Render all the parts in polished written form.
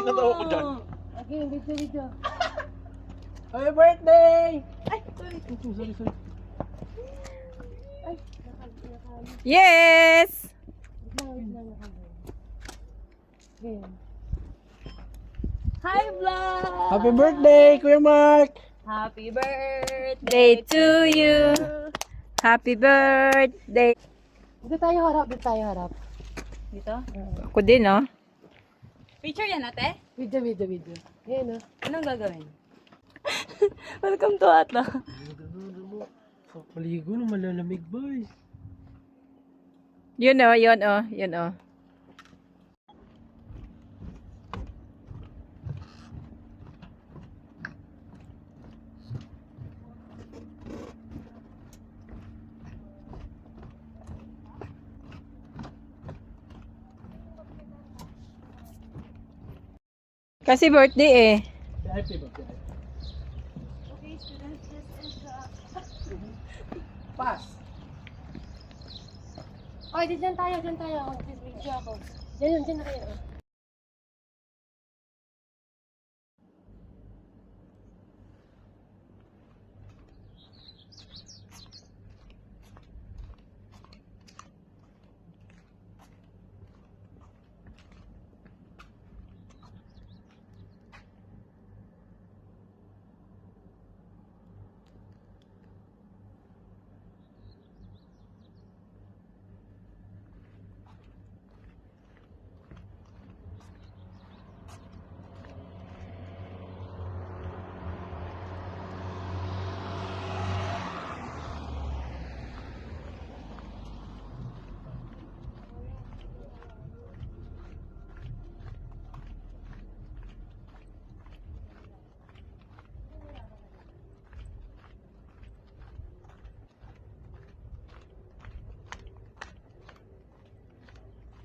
Tinatawa ko dyan. Okay, video. Happy birthday! Ay, sorry. Ay, Yes! wait lang. Okay. Hi, vlog! Happy birthday, Kuya Mark! Happy birthday Day to you. Happy birthday. Dito tayo harap. Dito? Ako din, oh. Picture yan, ate? Video. Ayan, Anong gagawin? Welcome to Atla. Maligo na malalamig, boy. Yun, oh. Kasi birthday eh. Happy birthday. Pass. Oy, dyan tayo. Video ako. Dyan na kayo.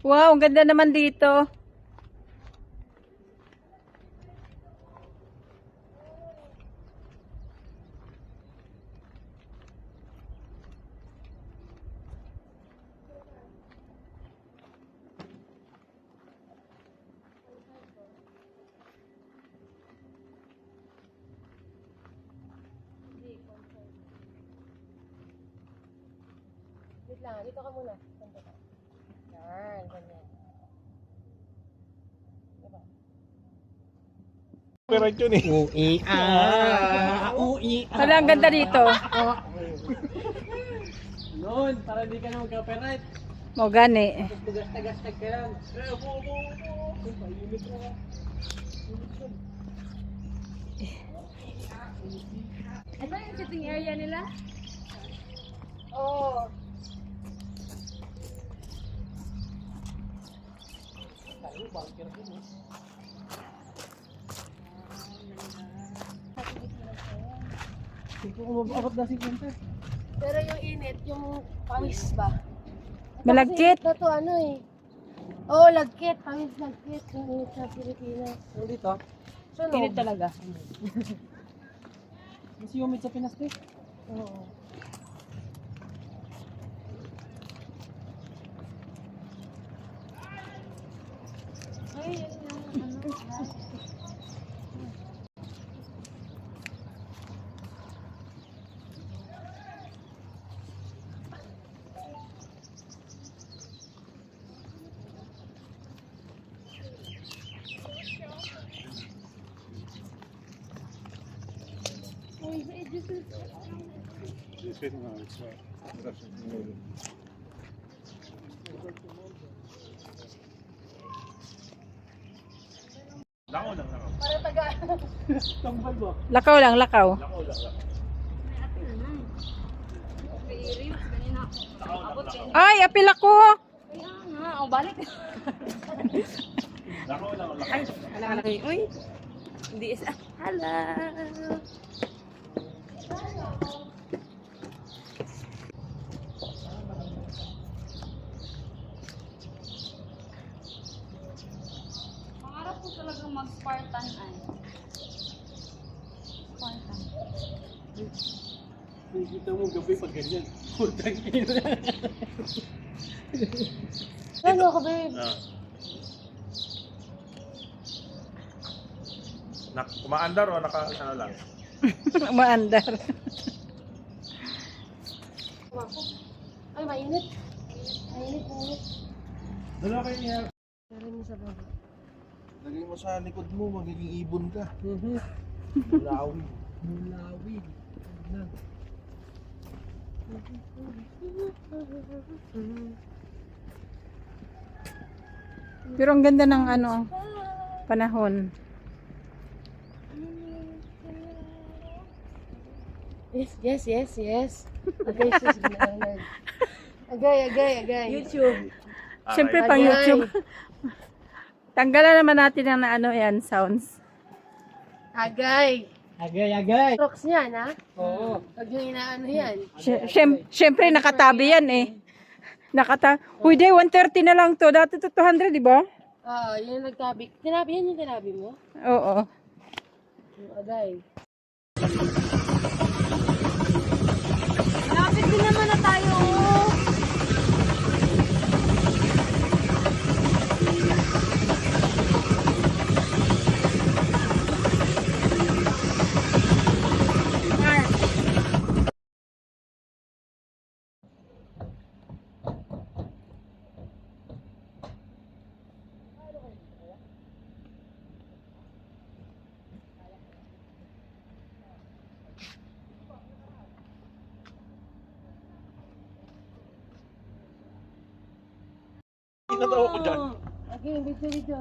Wow, ang ganda naman dito. Wait lang, dito ka muna. Ganito ka. Yan, ganyan. Diba? Pero yun eh. Ui. Wala, ang ganda dito. Noon, para hindi ka na mag-copyright. Mo gani. Tugas-tagas-tag ka lang. Ito yung sitting area nila? Oo. Hindi ko mabakot na si Quinta. Pero yung init, yung pawis ba? Malagkit. Ito to ano eh. Oo, lagkit. Pawis lagkit. Yung init sa Pilipinas. Ano dito? Sunog. Pinit talaga. Mas humid sa Pinas, eh. Oo. Ay, yan yung ano. Lakaw lang. Para taga. Tambal ba? Lakaw lang, lakaw. May reels, kanina. Abot din. Ay, apil ako. Kaya nga, o balik. Lakaw lang. Ay, alam. Uy. Hindi isa. Hala. Pangarap ko talagang mag-Spartan ay. Spartan. Nakikita mo gabi pag ganyan. Putang ina. Ano ka, babe? Umaandar o ano lang? Umaandar. Ay, mainit. Mainit, mainit. Dala kayo niya. Meron mo sa baba. Lagay mo sa likod mo, magiging ibon ka. Mulawi. Mulawi. Ano? Pero ang ganda ng ano, panahon. Yes, yes, yes, yes. Agay, sis, ginagalag. Agay, agay, agay. YouTube. Siyempre pang Agay. YouTube. Tanggalan naman natin ang ano yan, sounds. Agay. Agay, agay. Rocks yan, ha? Oo. Huwag yung inaano yan. Siyempre nakatabi yan eh. Uy, day, 130 na lang to. Dati to 200, di ba? Oo, yun yung nagtabi. Tinabi yan yung tinabi mo? Oo. Yung agay. Lapit din naman na tayo. Inatawa ko dyan. Agay, video, video.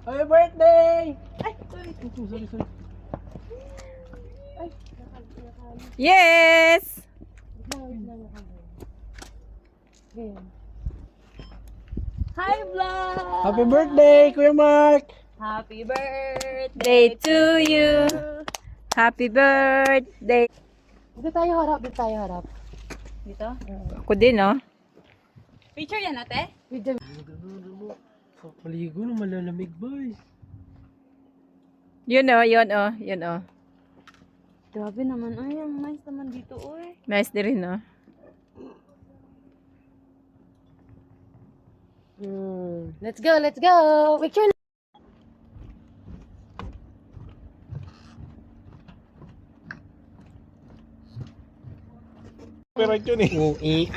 Happy birthday! Ay, sorry. Sorry, sorry. Ay, nakali. Yes! Wait lang, nakali. Okay. Hi, vlog! Happy birthday, Kuya Mark! Happy birthday Day to you. Happy birthday. Dito tayo harap, dito tayo harap. Dito? Ako din, oh. Picture yan, ate? Video. Sa paligo na malalamig, boy. Yun, oh. Yun, oh. Yun, oh. Grabe naman. Ay, ang nice naman dito, oy. Nice din rin, oh. Let's go, let's go. Picture. Copyright yun eh. Ui.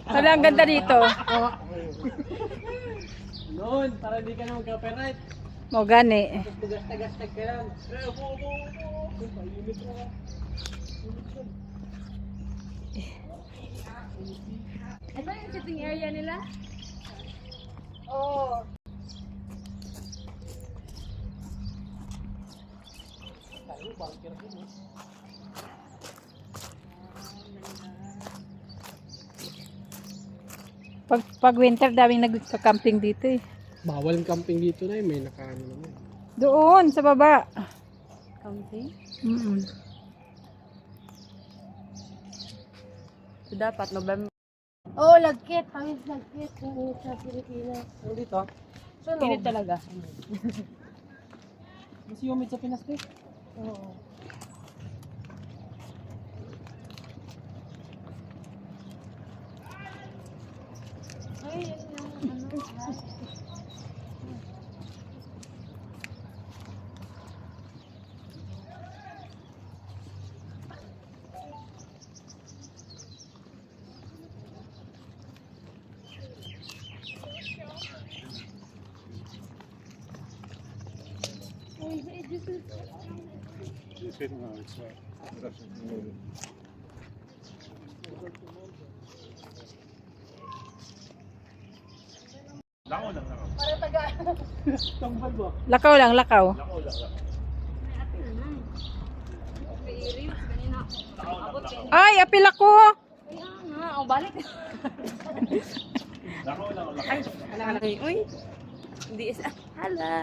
Wala, ang ganda dito. Noon, para di ka na mag-copyright. Mo gani. Tugas-tagas-tag ka lang. Ito yung sitting area nila? Oh. Pag winter, daming nagka-camping dito eh. Bawal ang camping dito na may nakaano naman. Doon, sa baba. Camping? Mm-mm. So, dapat November. Oh, lagkit. Pangit lagkit. Yung sa Pilipinas. Ano dito? Sunog. Pinit talaga. Mas humid sa Pinas, eh. Oo. Ay, yan yung ano. Lakaw lang, lakaw. Para taga. Tambal ba? Lakaw lang, lakaw. Lakaw lang, lakaw. Ay, apil ako. Kaya nga, o balik. Lakaw lang, lakaw. Ay, uy. Hindi isa. Hello.